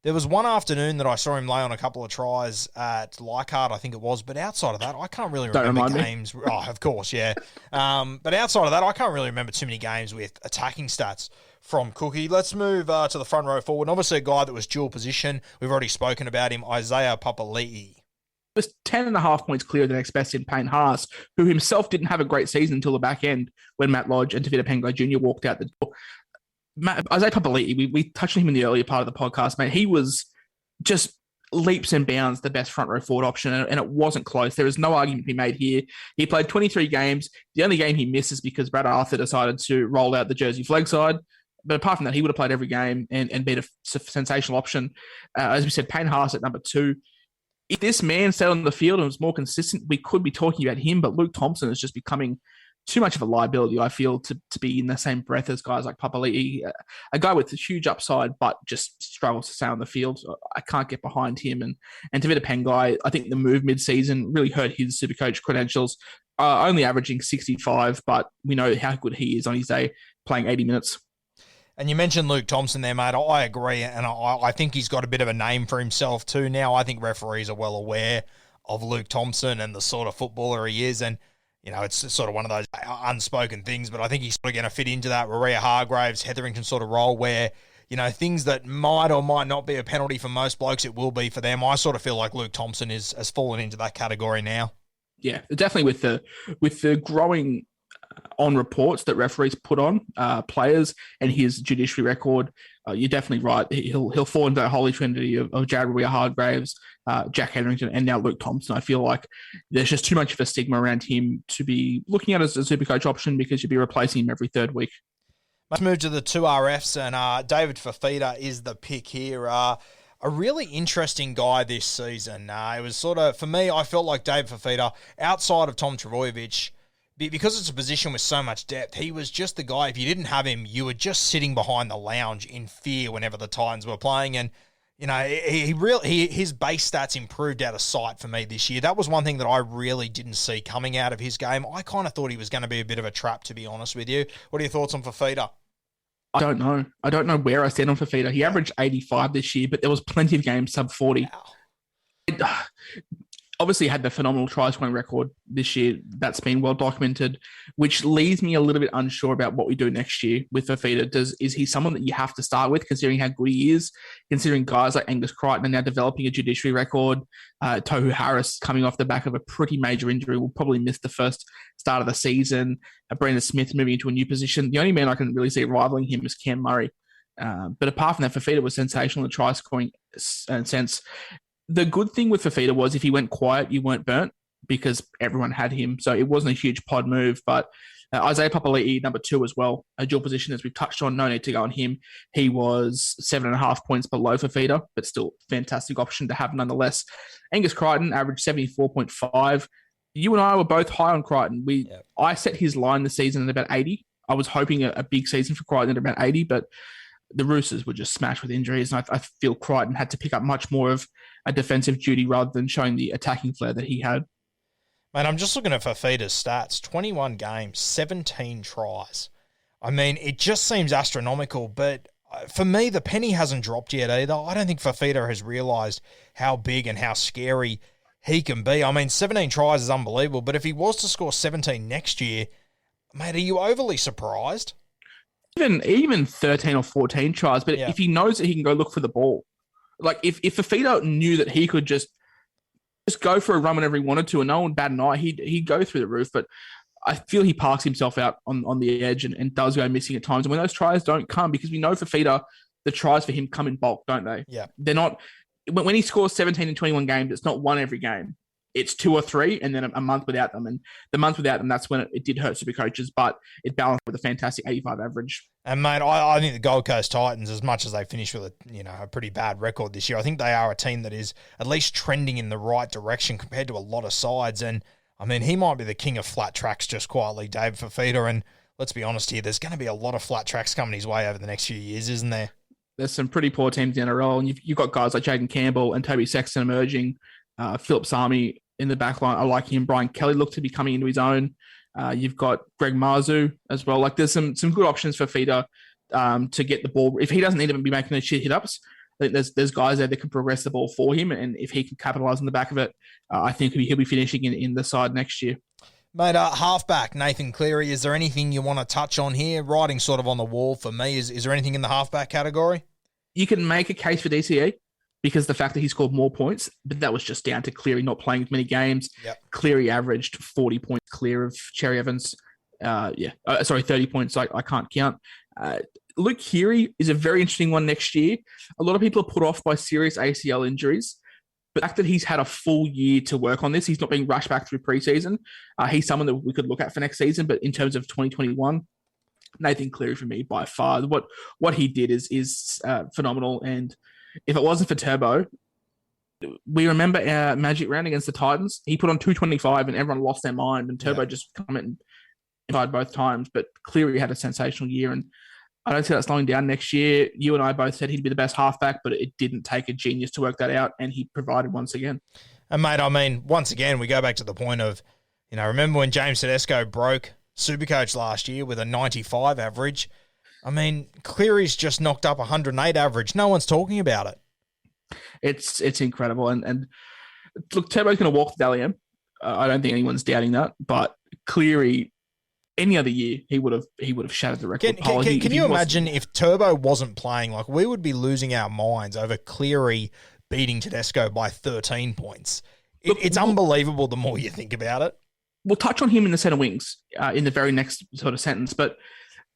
There was one afternoon that I saw him lay on a couple of tries at Leichhardt, I think it was. But outside of that, I can't really remember games. Oh, of course, yeah. But outside of that, I can't really remember too many games with attacking stats from Cookie. Let's move to the front row forward. And obviously a guy that was dual position. We've already spoken about him, Isaiah Papali'i. Was 10.5 points clear of the next best in Payne Haas, who himself didn't have a great season until the back end when Matt Lodge and Tavita Pangai Jr. walked out the door. Isaiah Papali'i, we touched on him in the earlier part of the podcast, mate. He was just leaps and bounds the best front row forward option, and it wasn't close. There was no argument to be made here. He played 23 games. The only game he missed is because Brad Arthur decided to roll out the Jersey flag side. But apart from that, he would have played every game and been a sensational option. As we said, Payne Haas at number 2. If this man stayed on the field and was more consistent, we could be talking about him. But Luke Thompson is just becoming too much of a liability, I feel, to be in the same breath as guys like Papali'i, a guy with a huge upside, but just struggles to stay on the field. I can't get behind him. And Tavita Pangai, I think the move mid-season really hurt his Supercoach credentials, only averaging 65, but we know how good he is on his day, playing 80 minutes. And you mentioned Luke Thompson there, mate. I agree, and I think he's got a bit of a name for himself too now. I think referees are well aware of Luke Thompson and the sort of footballer he is, and you know, it's sort of one of those unspoken things, but I think he's sort of going to fit into that Maria Hargraves, Hetherington sort of role where, you know, things that might or might not be a penalty for most blokes, it will be for them. I sort of feel like Luke Thompson has fallen into that category now. Yeah, definitely with the growing on reports that referees put on players and his judiciary record, you're definitely right. He'll fall into that holy trinity of Jared Hargraves, Jack Hetherington, and now Luke Thompson. I feel like there's just too much of a stigma around him to be looking at as a Supercoach option because you'd be replacing him every third week. Let's move to the 2 RFs, and David Fafita is the pick here. A really interesting guy this season. It was sort of, for me, I felt like David Fafita, outside of Tom Trbojevic, because it's a position with so much depth, he was just the guy, if you didn't have him, you were just sitting behind the lounge in fear whenever the Titans were playing. And, you know, his base stats improved out of sight for me this year. That was one thing that I really didn't see coming out of his game. I kind of thought he was going to be a bit of a trap, to be honest with you. What are your thoughts on Fafita? I don't know. I don't know where I stand on Fafita. He averaged 85 this year, but there was plenty of games sub 40. Wow. obviously had the phenomenal try scoring record this year. That's been well documented, which leaves me a little bit unsure about what we do next year with Fafita. Is he someone that you have to start with, considering how good he is, considering guys like Angus Crichton are now developing a judiciary record, Tohu Harris coming off the back of a pretty major injury will probably miss the first start of the season, Brandon Smith moving into a new position. The only man I can really see rivaling him is Cam Murray. But apart from that, Fafita was sensational in the try scoring sense. The good thing with Fafita was if he went quiet, you weren't burnt because everyone had him. So it wasn't a huge pod move. But Isaiah Papali'i, number 2 as well, a dual position as we've touched on. No need to go on him. He was 7.5 points below Fafita, but still fantastic option to have nonetheless. Angus Crichton averaged 74.5. You and I were both high on Crichton. I set his line this season at about 80. I was hoping a big season for Crichton at about 80, but the Roosters were just smashed with injuries, and I feel Crichton had to pick up much more of a defensive duty rather than showing the attacking flair that he had. Mate, I'm just looking at Fafita's stats. 21 games, 17 tries. I mean, it just seems astronomical, but for me, the penny hasn't dropped yet either. I don't think Fafita has realised how big and how scary he can be. I mean, 17 tries is unbelievable, but if he was to score 17 next year, mate, are you overly surprised? Even 13 or 14 tries, but if he knows that he can go look for the ball, like if Fafita knew that he could just go for a run whenever he wanted to and no one bat an eye, he'd go through the roof. But I feel he parks himself out on the edge and does go missing at times. And when those tries don't come, because we know Fafita, the tries for him come in bulk, don't they? Yeah. They're not, when he scores 17 in 21 games, it's not one every game. It's 2 or 3 and then a month without them. And the month without them, that's when it did hurt super coaches, but it balanced with a fantastic 85 average. And, mate, I think the Gold Coast Titans, as much as they finished with a pretty bad record this year, I think they are a team that is at least trending in the right direction compared to a lot of sides. And, I mean, he might be the king of flat tracks just quietly, Dave Fafita. And let's be honest here, there's going to be a lot of flat tracks coming his way over the next few years, isn't there? There's some pretty poor teams in a row. And you've got guys like Jaden Campbell and Toby Sexton emerging, Philip Sami in the back line. I like him. Brian Kelly looked to be coming into his own. You've got Greg Marzu as well. Like there's some good options for Fafita to get the ball. If he doesn't need to be making those shit hit-ups, I think there's guys there that can progress the ball for him. And if he can capitalize on the back of it, I think he'll be finishing in the side next year. Mate, halfback, Nathan Cleary, is there anything you want to touch on here? Writing sort of on the wall for me. Is there anything in the halfback category? You can make a case for DCE because the fact that he scored more points, but that was just down to Cleary not playing as many games. Yep. Cleary Cleary averaged 40 points clear of Cherry Evans. 30 points. I can't count. Luke Keary is a very interesting one next year. A lot of people are put off by serious ACL injuries. But the fact that he's had a full year to work on this, he's not being rushed back through preseason. He's someone that we could look at for next season. But in terms of 2021, Nathan Cleary for me by far. What he did is phenomenal. And if it wasn't for Turbo, we remember our Magic round against the Titans. He put on 225 and everyone lost their mind. And Turbo just come in and fired both times. But Cleary had a sensational year. And I don't see that slowing down next year. You and I both said he'd be the best halfback, but it didn't take a genius to work that out, and he provided once again. And, mate, I mean, once again, we go back to the point of, remember when James Tedesco broke Supercoach last year with a 95 average? I mean, Cleary's just knocked up 108 average. No one's talking about it. It's incredible. And look, Turbo's going to walk the Dally M. I don't think anyone's doubting that, but Cleary, any other year, he would have shattered the record. Can you imagine if Turbo wasn't playing? Like, we would be losing our minds over Cleary beating Tedesco by 13 points. It's unbelievable the more you think about it. We'll touch on him in the centre wings in the very next sort of sentence. But,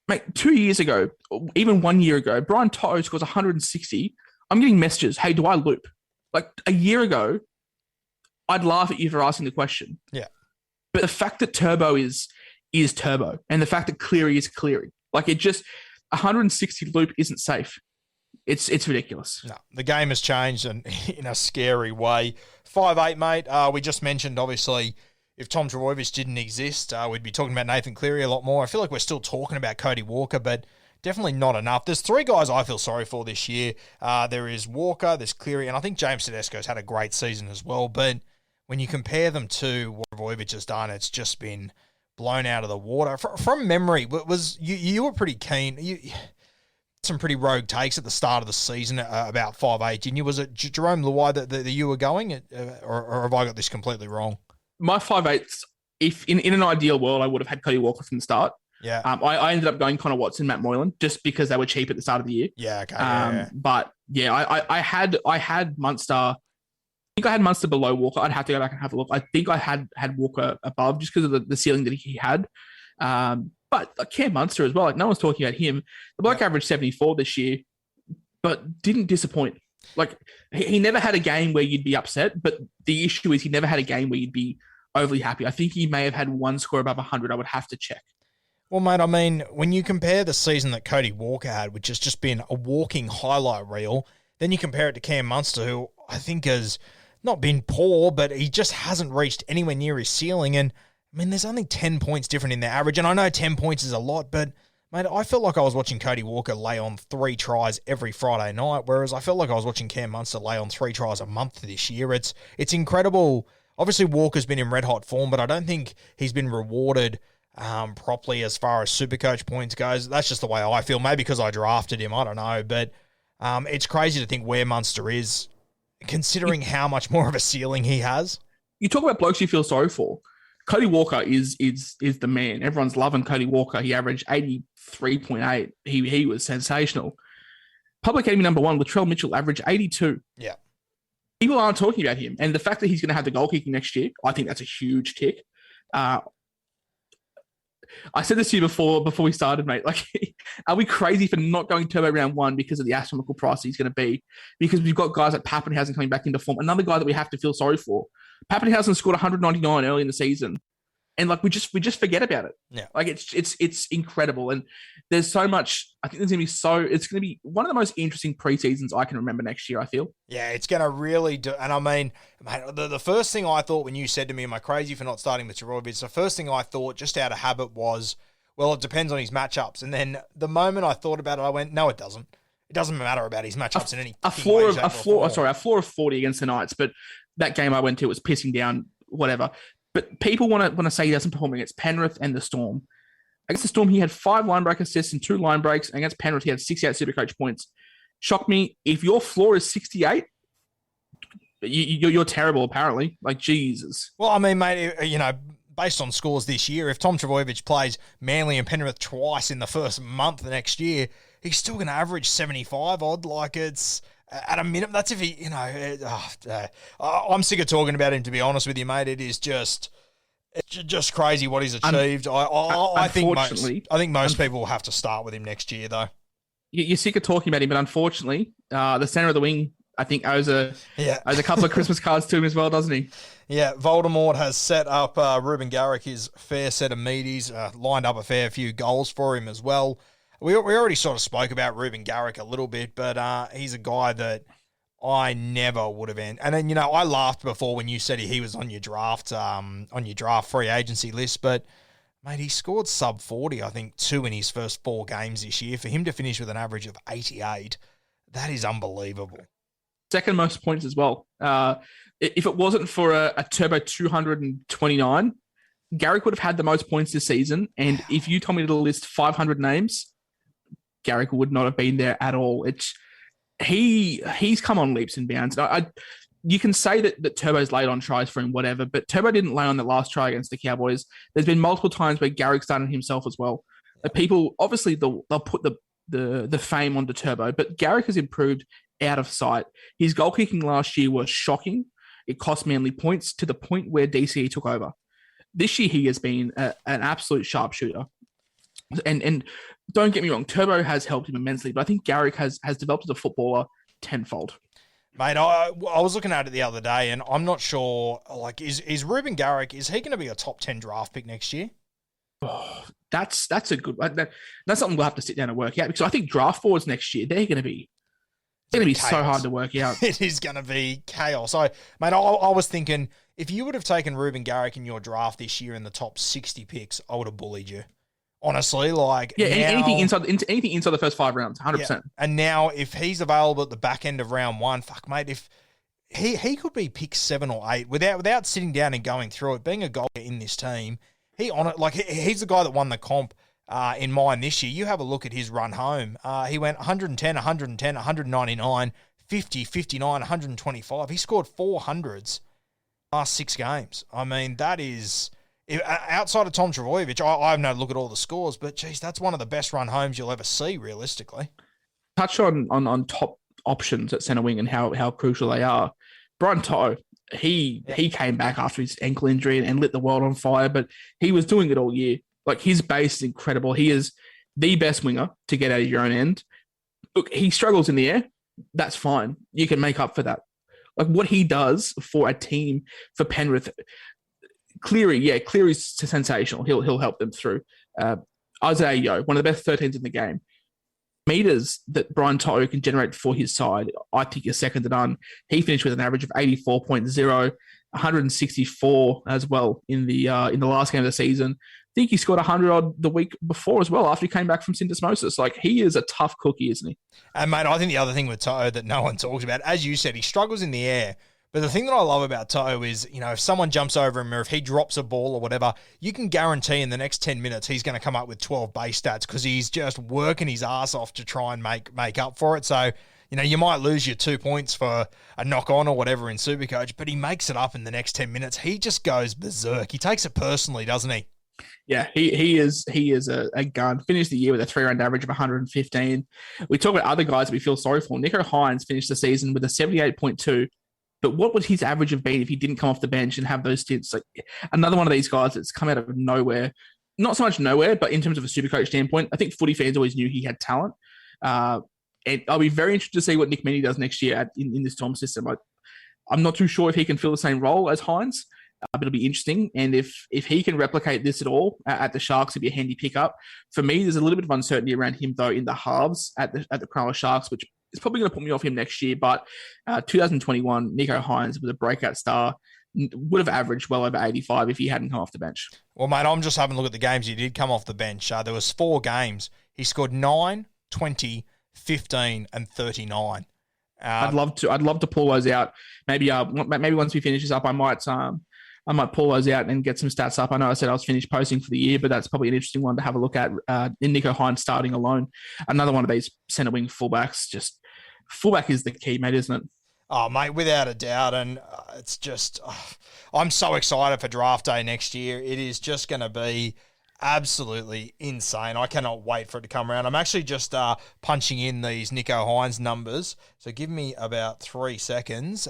mate, 2 years ago, even 1 year ago, Brian Toto scores 160. I'm getting messages, hey, do I loop? Like, a year ago, I'd laugh at you for asking the question. Yeah. But the fact that Turbo is Turbo, and the fact that Cleary is Cleary. Like, it just, 160 loop isn't safe. It's ridiculous. No, the game has changed in a scary way. 5'8", mate. We just mentioned, obviously, if Tom Trbojevic didn't exist, we'd be talking about Nathan Cleary a lot more. I feel like we're still talking about Cody Walker, but definitely not enough. There's 3 guys I feel sorry for this year. There is Walker, there's Cleary, and I think James Tedesco's had a great season as well. But when you compare them to what Trbojevic has done, it's just been blown out of the water. From memory, you were pretty keen. some pretty rogue takes at the start of the season about 5'8", didn't you? Was it Jerome Luai that you were going, or have I got this completely wrong? My 5'8", if in an ideal world, I would have had Cody Walker from the start. Yeah. I ended up going Connor Watson, Matt Moylan, just because they were cheap at the start of the year. Yeah, okay. But yeah, I had Munster. I think I had Munster below Walker. I'd have to go back and have a look. I think I had Walker above just because of the ceiling that he had. But Cam Munster as well. Like, no one's talking about him. The bloke averaged 74 this year, but didn't disappoint. Like, he never had a game where you'd be upset, but the issue is he never had a game where you'd be overly happy. I think he may have had one score above 100. I would have to check. Well, mate, I mean, when you compare the season that Cody Walker had, which has just been a walking highlight reel, then you compare it to Cam Munster, who I think has not been poor, but he just hasn't reached anywhere near his ceiling. And, I mean, there's only 10 points different in their average, and I know 10 points is a lot, but, mate, I felt like I was watching Cody Walker lay on 3 tries every Friday night, whereas I felt like I was watching Cam Munster lay on 3 tries a month this year. It's incredible. Obviously, Walker's been in red-hot form, but I don't think he's been rewarded properly as far as Supercoach points goes. That's just the way I feel. Maybe because I drafted him, I don't know. But it's crazy to think where Munster is, considering how much more of a ceiling he has. You talk about blokes you feel sorry for. Cody Walker is the man. Everyone's loving Cody Walker. He averaged 83.8. He was sensational. Public enemy number 1, Latrell Mitchell, averaged 82. Yeah. People aren't talking about him. And the fact that he's going to have the goal kicking next year, I think that's a huge tick. I said this to you before we started, mate. Like, are we crazy for not going turbo round 1 because of the astronomical price he's going to be? Because we've got guys like Pappenhausen coming back into form. Another guy that we have to feel sorry for. Pappenhausen scored 199 early in the season, and like we just forget about it. Yeah, like it's incredible, and there's so much. I think it's going to be one of the most interesting preseasons I can remember next year. I feel. Yeah, it's going to really do. And I mean, mate, the first thing I thought when you said to me, "Am I crazy for not starting with Torovic?" The first thing I thought, just out of habit, was, well, it depends on his matchups. And then the moment I thought about it, I went, no, it doesn't. It doesn't matter about his matchups in any a floor of 40 against the Knights, but that game I went to was pissing down, whatever. But people want to say he doesn't perform against Penrith and the Storm. Against the Storm, he had 5 line break assists and 2 line breaks. And against Penrith, he had 68 Supercoach points. Shocked me. If your floor is 68, you're terrible, apparently. Like, Jesus. Well, I mean, mate, you know, based on scores this year, if Tom Trbojevic plays Manly and Penrith twice in the first month of next year, he's still going to average 75 odd. Like, it's at a minimum. That's if he, you know, I'm sick of talking about him, to be honest with you, mate. It's just crazy what he's achieved. I think most people will have to start with him next year, though. You're sick of talking about him, but unfortunately, the center of the wing, I think, owes a couple of Christmas cards to him as well, doesn't he? Yeah, Voldemort has set up Ruben Garrick his fair set of meaties, lined up a fair few goals for him as well. We already sort of spoke about Ruben Garrick a little bit, but he's a guy that I never would have And then, you know, I laughed before when you said he was on your draft free agency list, but mate, he scored sub 40, I think 2 in his first 4 games this year. For him to finish with an average of 88, that is unbelievable. Second most points as well. If it wasn't for a turbo 229, Garrick would have had the most points this season. And if you told me to list 500 names, Garrick would not have been there at all. He's come on leaps and bounds. You can say that Turbo's laid on tries for him, whatever, but Turbo didn't lay on the last try against the Cowboys. There's been multiple times where Garrick's done it himself as well. People, obviously, they'll put the fame onto Turbo, but Garrick has improved out of sight. His goal kicking last year was shocking. It cost Manly points to the point where DCE took over. This year, he has been an absolute sharpshooter. And don't get me wrong, Turbo has helped him immensely, but I think Garrick has developed as a footballer tenfold. Mate, I was looking at it the other day, and I'm not sure, like, is Ruben Garrick, is he going to be a top 10 draft pick next year? Oh, that's a good one. That's something we'll have to sit down and work out, because I think draft boards next year, they're going to be so hard to work out. It is going to be chaos. Mate, I was thinking, if you would have taken Ruben Garrick in your draft this year in the top 60 picks, I would have bullied you. Honestly, like, yeah, anything inside the first 5 rounds, 100%. Yeah. And now, if he's available at the back end of round 1, fuck, mate, if he could be pick 7 or 8 without sitting down and going through it, being a goalie in this team, he's the guy that won the comp in mine this year. You have a look at his run home. He went 110, 110, 199, 50, 59, 125. He scored 400s last 6 games. I mean, that is... outside of Tom Trbojevic, I have no look at all the scores, but geez, that's one of the best run homes you'll ever see, realistically. Touch on top options at centre wing and how crucial they are. Brian To'o, he came back after his ankle injury and lit the world on fire, but he was doing it all year. Like, his base is incredible. He is the best winger to get out of your own end. Look, he struggles in the air. That's fine. You can make up for that. Like, what he does for a team, for Penrith, Cleary's sensational. He'll help them through. Isaiah Yeo, one of the best 13s in the game. Meters that Brian To'o can generate for his side, I think, is second to none. He finished with an average of 84.0, 164 as well in the last game of the season. I think he scored 100 odd the week before as well after he came back from syndesmosis. Like, he is a tough cookie, isn't he? And mate, I think the other thing with To'o that no one talks about, as you said, he struggles in the air. But the thing that I love about To'o is, if someone jumps over him or if he drops a ball or whatever, you can guarantee in the next 10 minutes he's going to come up with 12 base stats because he's just working his ass off to try and make up for it. So, you might lose your 2 points for a knock-on or whatever in Supercoach, but he makes it up in the next 10 minutes. He just goes berserk. He takes it personally, doesn't he? Yeah, he is a gun. Finished the year with a 3-round average of 115. We talk about other guys that we feel sorry for. Nicho Hynes finished the season with a 78.2. But what would his average have been if he didn't come off the bench and have those stints? Like, another one of these guys that's come out of nowhere. Not so much nowhere, but in terms of a Supercoach standpoint, I think footy fans always knew he had talent. And I'll be very interested to see what Nick Meaney does next year in this Tom system. I'm not too sure if he can fill the same role as Hynes, but it'll be interesting. And if he can replicate this at all at the Sharks, it'd be a handy pickup. For me, there's a little bit of uncertainty around him, though, in the halves at the Cronulla Sharks, which is probably going to put me off him next year. But 2021, Nicho Hynes was a breakout star, would have averaged well over 85 if he hadn't come off the bench. Well, mate, I'm just having a look at the games he did come off the bench. There was 4 games. He scored 9, 20, 15, and 39. I'd love to pull those out. Maybe once we finish this up, I might pull those out and get some stats up. I know I said I was finished posting for the year, but that's probably an interesting one to have a look at in Nicho Hynes starting alone. Another one of these centre wing fullbacks. Just fullback is the key, mate, isn't it? Oh, mate, without a doubt. And it's just, I'm so excited for draft day next year. It is just going to be absolutely insane. I cannot wait for it to come around. I'm actually just punching in these Nicho Hynes numbers. So give me about 3 seconds.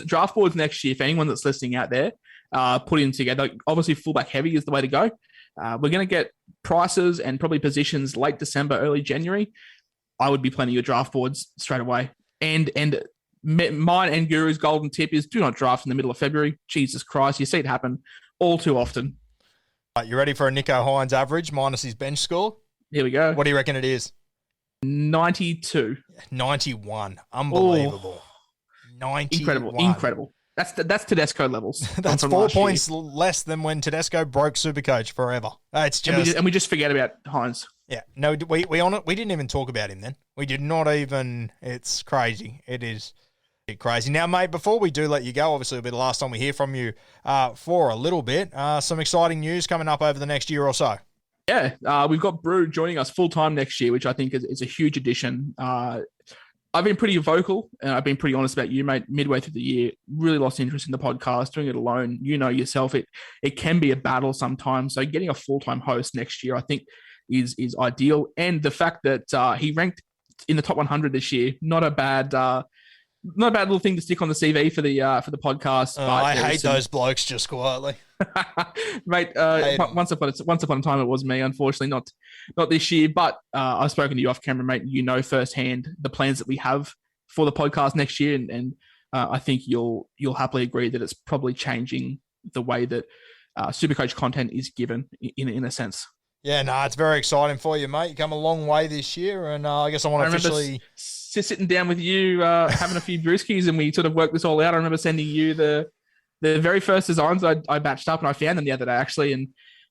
Draft boards next year, for anyone that's listening out there, put in together. Obviously, fullback heavy is the way to go. We're going to get prices and probably positions late December, early January. I would be planning your draft boards straight away. And mine and Guru's golden tip is do not draft in the middle of February. Jesus Christ, you see it happen all too often. You ready for a Nicho Hynes average minus his bench score? Here we go. What do you reckon it is? 92. 91. Unbelievable. 91. Incredible. That's Tedesco levels. That's 4 points less than when Tedesco broke Supercoach forever. It's just and we just forget about Hynes. Yeah, no, we didn't even talk about him then. We did not even. It's crazy. It is crazy. Now, mate, before we do let you go, obviously it'll be the last time we hear from you for a little bit. Some exciting news coming up over the next year or so. Yeah, we've got Brew joining us full time next year, which I think is a huge addition. I've been pretty vocal and I've been pretty honest about you, mate. Midway through the year, really lost interest in the podcast, doing it alone. You know yourself, it can be a battle sometimes. So getting a full-time host next year, I think, is ideal. And the fact that he ranked in the top 100 this year, not a bad little thing to stick on the CV for the podcast. I hate those blokes, just quietly. Mate, once upon a time it was me, unfortunately, not this year, but I've spoken to you off camera, mate. You know firsthand the plans that we have for the podcast next year, and I think you'll happily agree that it's probably changing the way that Supercoach content is given in a sense. Yeah, no, it's very exciting for you, mate. You come a long way this year, and I guess I want to officially sitting down with you, having a few brewskis, and we sort of worked this all out. I remember sending you the very first designs I batched up, and I found them the other day actually, and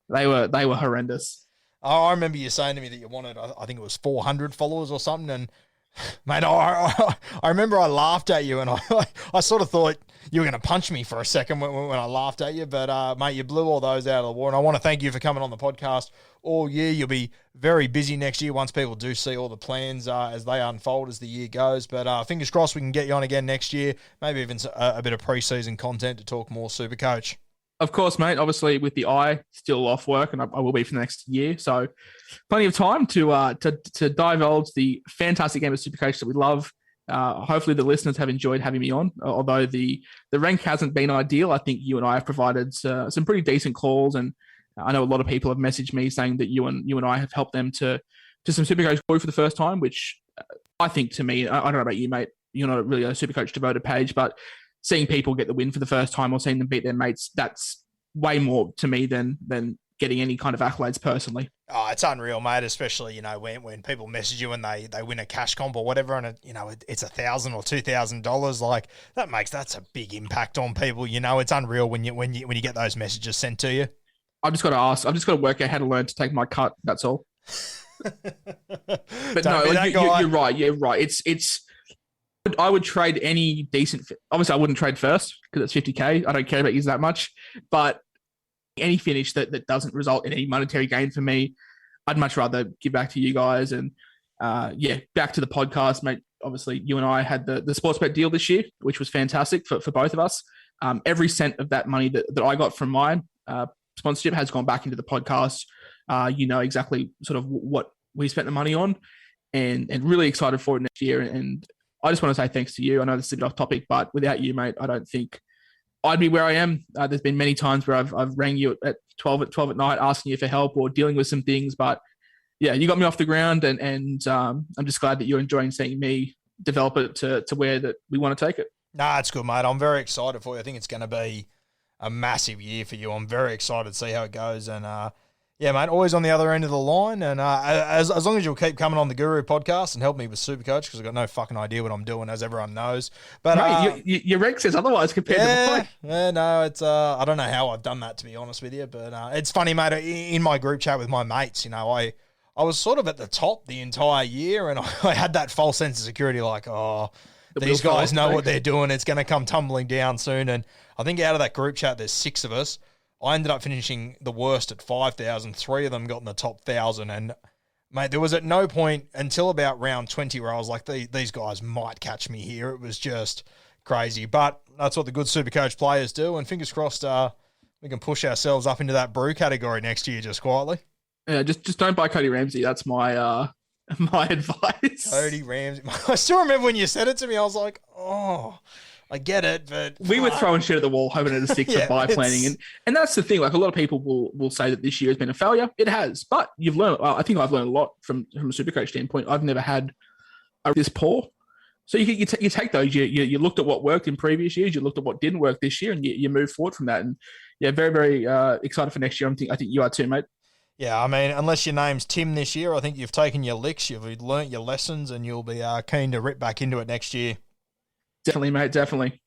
they were horrendous. I remember you saying to me that you wanted, I think it was 400 followers or something, and Mate, I remember I laughed at you, and I sort of thought you were going to punch me for a second when I laughed at you, but mate, you blew all those out of the water, and I want to thank you for coming on the podcast all year. You'll be very busy next year once people do see all the plans as they unfold as the year goes, but fingers crossed we can get you on again next year, maybe even a bit of pre-season content to talk more Supercoach. Of course, mate. Obviously, with the eye still off work, and I will be for the next year, so plenty of time to divulge the fantastic game of Supercoach that we love. Hopefully, the listeners have enjoyed having me on. Although the rank hasn't been ideal, I think you and I have provided some pretty decent calls, and I know a lot of people have messaged me saying that you and I have helped them to some Supercoach glory for the first time, which I think, to me, I don't know about you, mate. You're not really a Supercoach devoted page, but seeing people get the win for the first time or seeing them beat their mates, that's way more to me than getting any kind of accolades personally. Oh, it's unreal, mate, especially, when people message you and they win a cash comp or whatever, and it's $1,000 or $2,000, like that's a big impact on people. It's unreal when you get those messages sent to you. I've just got to work out how to learn to take my cut. That's all. But no, you're right. Yeah, right. It's I would trade any decent. Obviously, I wouldn't trade first because it's 50K. I don't care about you that much. But any finish that doesn't result in any monetary gain for me, I'd much rather give back to you guys. And back to the podcast, mate. Obviously, you and I had the Sportsbet deal this year, which was fantastic for both of us. Every cent of that money that I got from my sponsorship has gone back into the podcast. Exactly sort of what we spent the money on, and really excited for it next year. And I just want to say thanks to you. I know this is a bit off topic, but without you, mate, I don't think I'd be where I am. There's been many times where I've rang you at 12 at night asking you for help or dealing with some things. But yeah, you got me off the ground, and I'm just glad that you're enjoying seeing me develop it to where that we want to take it. Nah, it's good, mate. I'm very excited for you. I think it's going to be a massive year for you. I'm very excited to see how it goes. And yeah, mate, always on the other end of the line. And as long as you'll keep coming on the Guru podcast and help me with Supercoach, because I've got no fucking idea what I'm doing, as everyone knows. But mate, your reg says otherwise compared to mine. Yeah, no, it's I don't know how I've done that, to be honest with you. But it's funny, mate. In my group chat with my mates, I was sort of at the top the entire year, and I had that false sense of security, like, these guys know what they're doing. It's going to come tumbling down soon. And I think out of that group chat, there's 6 of us. I ended up finishing the worst at 5,000. 3 of them got in the top 1,000. And, mate, there was at no point until about round 20 where I was like, these guys might catch me here. It was just crazy. But that's what the good Supercoach players do. And fingers crossed we can push ourselves up into that brew category next year just quietly. Yeah, just don't buy Cody Ramsey. That's my my advice. Cody Ramsey. I still remember when you said it to me. I was like, oh, I get it, but we were throwing shit at the wall, hoping it'd stick for buy planning, and that's the thing. Like, a lot of people will say that this year has been a failure. It has, but you've learned. I think I've learned a lot from a Supercoach standpoint. I've never had this poor, so you take those. You looked at what worked in previous years. You looked at what didn't work this year, and you move forward from that. And yeah, very very excited for next year. I think you are too, mate. Yeah, I mean, unless your name's Tim this year, I think you've taken your licks, you've learnt your lessons, and you'll be keen to rip back into it next year. Definitely, mate, definitely.